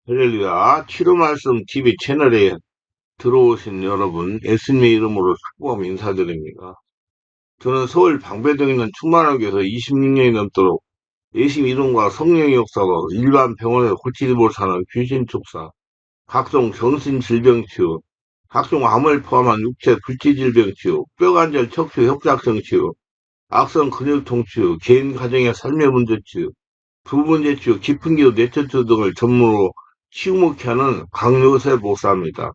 할렐루야. 치료 말씀 TV 채널에 들어오신 여러분, 예수님의 이름으로 축복하며 인사드립니다. 저는 서울 방배동에 있는 충만하교에서 26년이 넘도록 예수님 이름과 성령의 역사로 일반 병원에서 고치지 못하는 귀신 축사, 각종 정신 질병 치유, 각종 암을 포함한 육체 불치 질병 치유, 뼈관절 척추 협착성 치유, 악성 근육통 치유, 개인 가정의 삶의 문제 치유, 부분제 치유, 깊은 기도 뇌철 치유 등을 전문으로 치유목회 하는 강요세 목사입니다.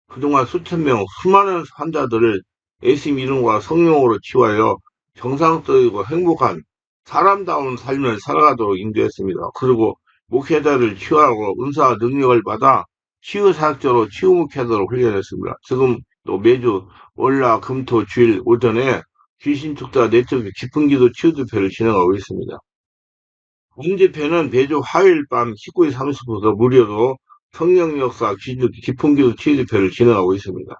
그동안 수천 명, 수많은 환자들을 예수님 이름과 성령으로 치유하여 정상적이고 행복한 사람다운 삶을 살아가도록 인도했습니다. 그리고 목회자를 치유하고 은사와 능력을 받아 치유사역자로 치유목회자로 훈련했습니다. 지금 또 매주 월화 금토 주일 오전에 귀신 축사 내적 깊은 기도 치유대회를 진행하고 있습니다. 본 집회는 매주 화요일 밤 19시 30분부터 무료로 성령 역사 깊은 기도 치유대회를 진행하고 있습니다.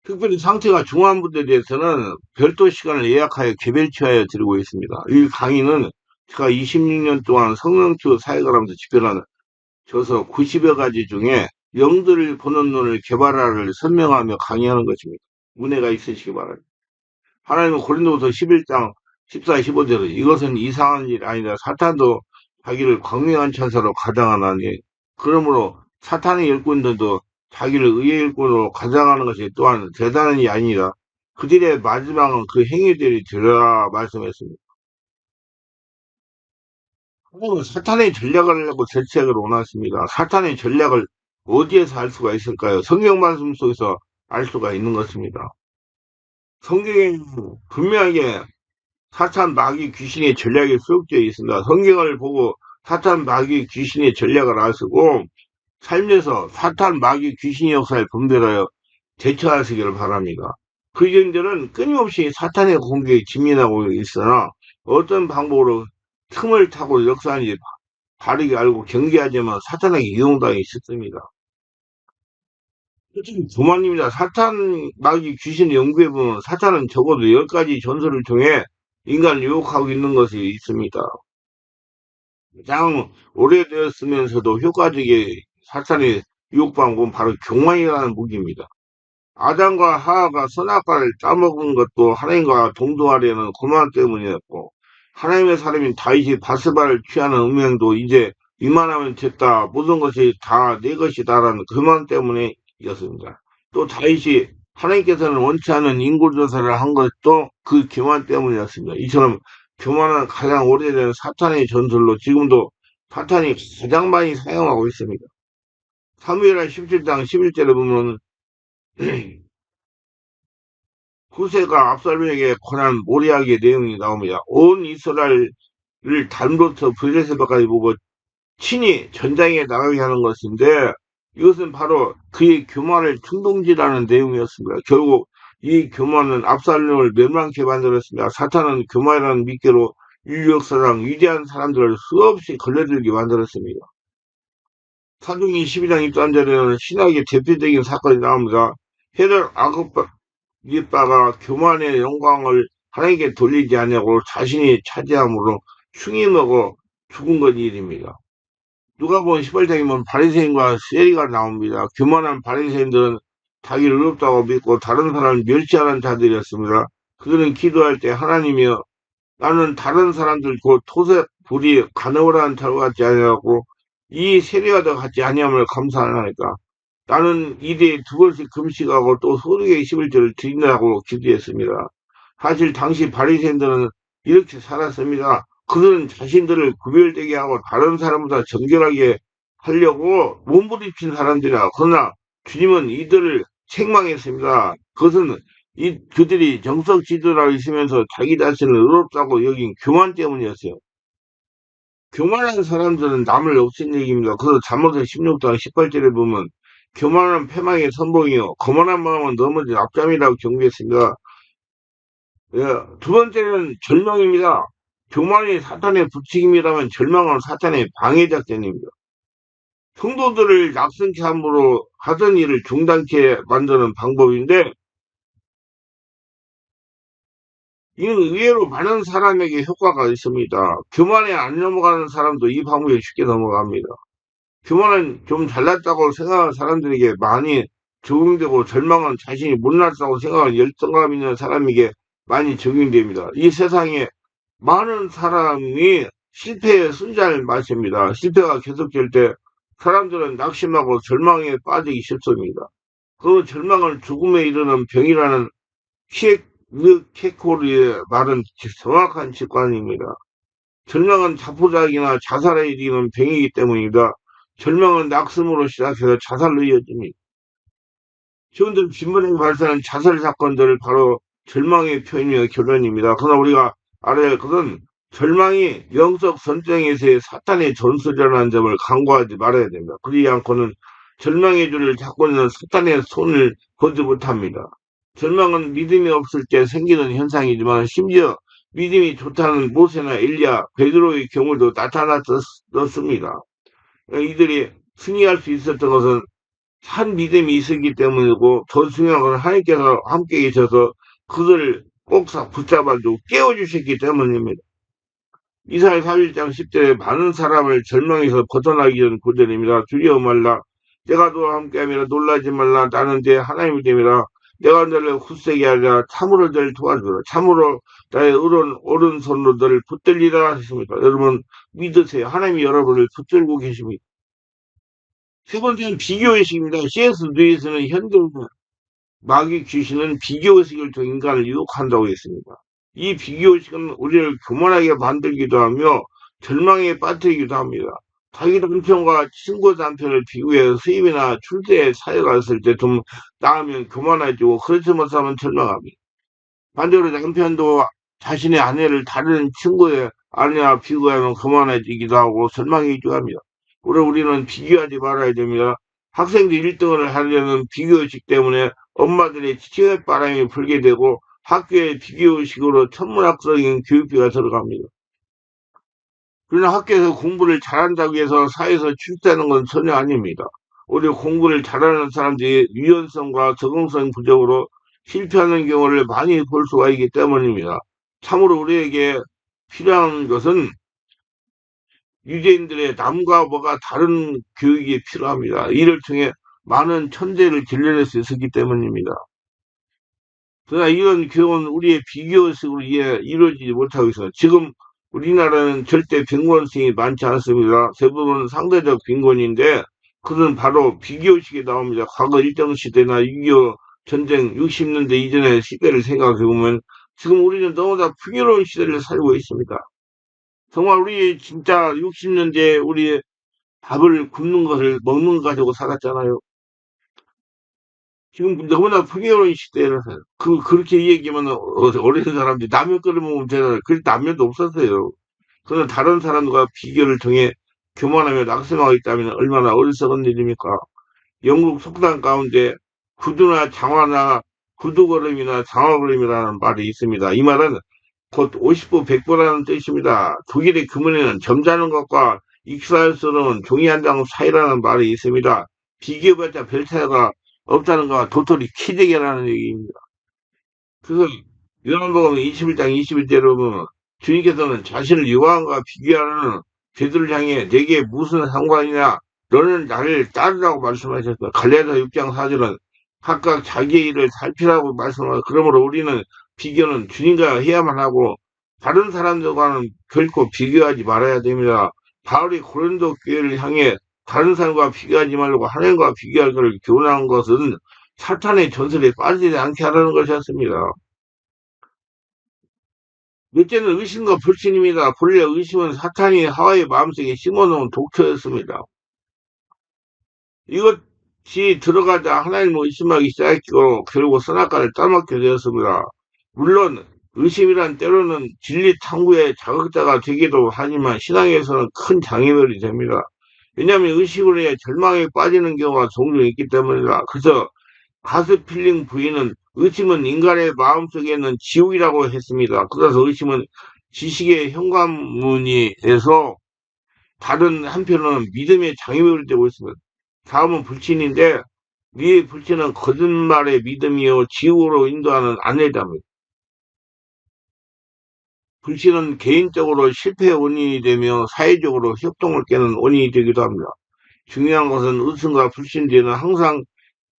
특별히 상태가 중요한 분들에 대해서는 별도 시간을 예약하여 개별 치유하여 드리고 있습니다. 이 강의는 제가 26년 동안 성령치유 사역을 하면서 집필한 저서 90여 가지 중에 영들을 보는 눈을 개발하를 설명하며 강의하는 것입니다. 은혜가 있으시기 바랍니다. 하나님은 고린도후서 11장 14, 15절에 이것은 이상한 일이 아니라 사탄도 자기를 광명한 천사로 가장하나니 그러므로 사탄의 일꾼들도 자기를 의의 일꾼으로 가장하는 것이 또한 대단한 일이 아니라 그들의 마지막은 그 행위들이 되리라 말씀했습니다. 하나님은 사탄의 전략을 하려고 대책을 원하십니다. 사탄의 전략을 어디에서 알 수가 있을까요? 성경 말씀 속에서 알 수가 있는 것입니다. 성경에 분명하게 사탄 마귀 귀신의 전략이 수록되어 있습니다. 성경을 보고 사탄 마귀 귀신의 전략을 아시고 삶에서 사탄 마귀 귀신의 역사를 분별하여 대처하시기를 바랍니다. 그리스도인들은 끊임없이 사탄의 공격에 직면하고 있으나 어떤 방법으로 틈을 타고 역사하는지 바르게 알고 경계하지만 사탄에게 이용당하기 쉽습니다. 솔직히 교만입니다. 사탄 마귀 귀신을 연구해보면 사탄은 적어도 10가지 전설을 통해 인간을 유혹하고 있는 것이 있습니다. 가장 오래되었으면서도 효과적인 사탄의 유혹방법은 바로 교만이라는 무기입니다. 아담과 하하가 선악과를 따먹은 것도 하나님과 동등하려는 고만 때문이었고 하나님의 사람인 다윗이 바스바를 취하는 음행도 이제 이만하면 됐다 모든 것이 다 내 것이다라는 교만 때문이었습니다. 또 다윗이 하나님께서는 원치 않은 인구조사를 한 것도 그 교만 때문이었습니다. 이처럼 교만은 가장 오래된 사탄의 전술로 지금도 사탄이 가장 많이 사용하고 있습니다. 사무엘하 17장 11절에 보면 후세가 압살롬에게 권한 모리아의 내용이 나옵니다. 온 이스라엘을 단부터 브레셀바까지 보고 친히 전장에 나가게 하는 것인데 이것은 바로 그의 교만을 충동지라는 내용이었습니다. 결국 이 교만은 압살롬을 멸망케 만들었습니다. 사탄은 교만이라는 미끼로 인류 역사상 위대한 사람들을 수없이 걸려들게 만들었습니다. 사도행전 12장 1절에는 신학의 대표적인 사건이 나옵니다. 헤롯 아그리빠가 교만의 영광을 하나님께 돌리지 않냐고 자신이 차지함으로 충이 먹어 죽은 것 일입니다. 누가복음 18장에 보면 바리새인과 세리가 나옵니다. 교만한 바리새인들은 자기를 의롭다고 믿고 다른 사람을 멸시하는 자들이었습니다. 그들은 기도할 때 하나님이여 나는 다른 사람들 곧 토색 불이 가느오라는 자와 같지 아니하고 이 세리와도 같지 아니함을 감사하나이다. 나는 이대에 두 번씩 금식하고 또 소득의 11조를 드린다고 기도했습니다. 사실 당시 바리새인들은 이렇게 살았습니다. 그들은 자신들을 구별되게 하고 다른 사람보다 정결하게 하려고 몸부림친 사람들이라. 그러나 주님은 이들을 책망했습니다. 그것은 그들이 정석 지도라고 있으면서 자기 자신을 의롭다고 여긴 교만 때문이었어요. 교만한 사람들은 남을 없앤 얘기입니다. 그래서 잠언서 16장 18절에 보면 교만은 패망의 선봉이요 거만한 마음은 넘어진 앞잠이라고 경고했습니다. 예, 두 번째는 절망입니다. 교만이 사탄의 부추김이라면 절망은 사탄의 방해작전입니다. 성도들을 낙선케 함으로 하던 일을 중단케 만드는 방법인데 이는 의외로 많은 사람에게 효과가 있습니다. 교만에 안 넘어가는 사람도 이 방법에 쉽게 넘어갑니다. 교만은 좀 잘났다고 생각하는 사람들에게 많이 적용되고 절망은 자신이 못났다고 생각하는 열정감 있는 사람에게 많이 적용됩니다. 이 세상에 많은 사람이 실패의 순자를 마십니다. 실패가 계속될 때 사람들은 낙심하고 절망에 빠지기 쉽습니다. 그 절망을 죽음에 이르는 병이라는 케코르의 말은 정확한 직관입니다. 절망은 자포자기나 자살에 이르는 병이기 때문입니다. 절망은 낙심으로 시작해서 자살로 이어집니다. 지금들 빈번하게 발생하는 자살 사건들을 바로 절망의 표현이며 결론입니다. 그러나 우리가 알아야 할 것은 절망이 영적 전쟁에서의 사탄의 전술이라는 점을 간과하지 말아야 됩니다. 그러지 않고는 절망의 줄을 잡고 있는 사탄의 손을 거지 못합니다. 절망은 믿음이 없을 때 생기는 현상이지만 심지어 믿음이 좋다는 모세나 엘리야, 베드로의 경우도 나타났습니다. 이들이 승리할 수 있었던 것은 한 믿음이 있었기 때문이고 더 중요한 건 하나님께서 함께 계셔서 그들을 꼭 붙잡아주고 깨워주셨기 때문입니다. 이사야 41장 10절에 많은 사람을 절망에서 벗어나기 전 구절입니다. 두려워 말라. 내가 너와 함께함이라 놀라지 말라. 나는 내 하나님이 됨이라. 내가 너를 굳세게 하리라. 참으로 너를 도와주라. 참으로 나의 오른손으로 너를 붙들리라 하셨습니다. 여러분 믿으세요. 하나님이 여러분을 붙들고 계십니다. 세 번째는 비교의식입니다. C.S. 루이스는 현대 마귀 귀신은 비교의식을 통해 인간을 유혹한다고 했습니다. 이 비교의식은 우리를 교만하게 만들기도 하며 절망에 빠뜨리기도 합니다. 자기 남편과 친구 남편을 비교해 수입이나 출세에 차이가 있을 때 좀 나으면 교만해지고 그렇지 못하면 절망합니다. 반대로 남편도 자신의 아내를 다른 친구의 아내와 비교하면 교만해지기도 하고 절망해지기도 합니다. 우리는 비교하지 말아야 됩니다. 학생들이 1등을 하려는 비교의식 때문에 엄마들의 치열 바람이 불게 되고 학교에 비교의식으로 천문학적인 교육비가 들어갑니다. 그러나 학교에서 공부를 잘한다고 해서 사회에서 출세하는 건 전혀 아닙니다. 오히려 공부를 잘하는 사람들이 유연성과 적응성 부족으로 실패하는 경우를 많이 볼 수가 있기 때문입니다. 참으로 우리에게 필요한 것은 유대인들의 남과 뭐가 다른 교육이 필요합니다. 이를 통해 많은 천재를 길러낼 수 있었기 때문입니다. 그러나 이런 교육은 우리의 비교식으로 이루어지지 못하고 있습니다. 지금 우리나라는 절대 빈곤층이 많지 않습니다. 대부분 상대적 빈곤인데 그것은 바로 비교식이 나옵니다. 과거 일정시대나 6.25 전쟁 60년대 이전의 시대를 생각해 보면 지금 우리는 너무나 풍요로운 시대를 살고 있습니다. 정말 우리 진짜 60년대 우리 밥을 굶는 것을 먹는 거 가지고 살았잖아요. 지금 너무나 풍요로운 시대라서 그렇게 얘기하면 어린 사람들이 라면 끓여 먹으면 되잖아요. 그래서 라면도 없었어요. 그러나 다른 사람과 비교를 통해 교만하며 낙심하고 있다면 얼마나 어리석은 일입니까? 영국 속담 가운데 구두나 장화나 구두걸음이나 장화걸음이라는 말이 있습니다. 이 말은 곧 50부 100부라는 뜻입니다. 독일의 금은에는 점잖은 것과 익사할 수 없는 종이 한 장 사이라는 말이 있습니다. 비교해봤자 별 차이가 없다는 것과 도토리 키재기라는 얘기입니다. 그래서 요한복음 21장 21절로 보면 주님께서는 자신을 요한과 비교하는 제들을 향해 내게 무슨 상관이냐 너는 나를 따르라고 말씀하셨다. 갈라디아 6장 4절은 각각 자기의 일을 살피라고 말씀하고 그러므로 우리는 비교는 주님과 해야만 하고 다른 사람들과는 결코 비교하지 말아야 됩니다. 바울이 고린도 교회를 향해 다른 사람과 비교하지 말고 하나님과 비교할 것을 교훈한 것은 사탄의 전설에 빠지지 않게 하라는 것이었습니다. 넷째는 의심과 불신입니다. 본래 의심은 사탄이 하와의 마음속에 심어놓은 독초였습니다. 이것이 들어가자 하나님을 의심하기 시작했고 결국 선악과를 따먹게 되었습니다. 물론 의심이란 때로는 진리 탐구의 자극자가 되기도 하지만 신앙에서는 큰 장애물이 됩니다. 왜냐하면 의식으로 해 절망에 빠지는 경우가 종종 있기 때문이다. 그래서 가스필링 부인은 의심은 인간의 마음속에 있는 지옥이라고 했습니다. 그래서 의심은 지식의 현관문이에서 다른 한편으로는 믿음의 장애물이 되고 있습니다. 다음은 불신인데 이 불신은 거짓말의 믿음이요 지옥으로 인도하는 안내자입니다. 불신은 개인적으로 실패의 원인이 되며 사회적으로 협동을 깨는 원인이 되기도 합니다. 중요한 것은 의심과 불신 뒤에는 항상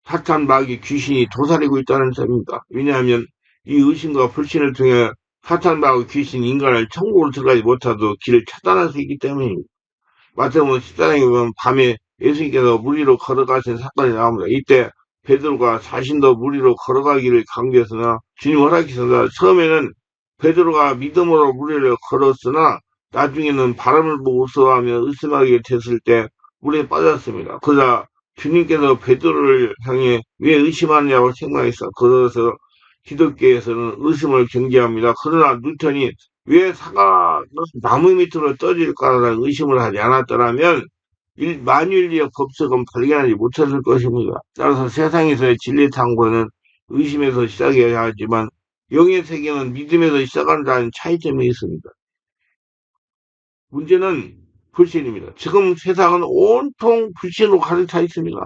사탄 마귀 귀신이 도사리고 있다는 점입니다. 왜냐하면 이 의심과 불신을 통해 사탄 마귀 귀신 인간을 천국으로 들어가지 못하도록 길을 차단할 수 있기 때문입니다. 마태복음 14장에 보면 밤에 예수님께서 물 위로 걸어가신 사건이 나옵니다. 이때 베드로가 자신도 물 위로 걸어가기를 강구했으나 주님 허락하셨습니다. 처음에는 베드로가 믿음으로 물 위를 걸었으나 나중에는 바람을 보고 무서워하며 의심하게 됐을 때 물에 빠졌습니다. 그러자 주님께서 베드로를 향해 왜 의심하느냐고 생각했어. 그래서 기독교에서는 의심을 경계합니다. 그러나 뉴턴이 왜 사과가 나무 밑으로 떨어질까라는 의심을 하지 않았더라면 만유인의 법則은 발견하지 못했을 것입니다. 따라서 세상에서의 진리 탐구는 의심에서 시작해야 하지만 영의 세계는 믿음에서 시작한다는 차이점이 있습니다. 문제는 불신입니다. 지금 세상은 온통 불신으로 가득 차 있습니다.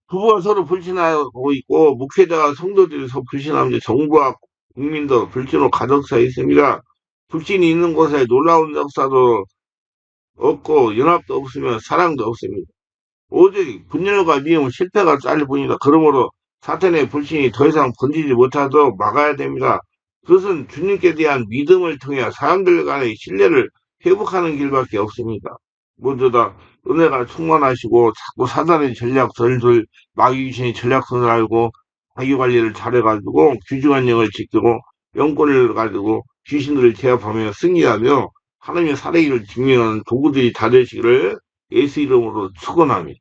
부부가 서로 불신하고 있고 목회자와 성도들이 서로 불신하면서 정부와 국민도 불신으로 가득 차 있습니다. 불신이 있는 곳에 놀라운 역사도 없고 연합도 없으면 사랑도 없습니다. 오직 분열과 미움, 실패가 짤 뿐이다. 그러므로 사탄의 불신이 더 이상 번지지 못하도록 막아야 됩니다. 그것은 주님께 대한 믿음을 통해 사람들 간의 신뢰를 회복하는 길밖에 없습니다. 모두 다 은혜가 충만하시고 자꾸 사단의 전략들을 마귀 귀신의 전략선을 알고 자기 관리를 잘해가지고 귀중한 영을 지키고 영권을 가지고 귀신들을 제압하며 승리하며 하나님의 살아계를 증명하는 도구들이 다 되시기를 예수 이름으로 축원합니다.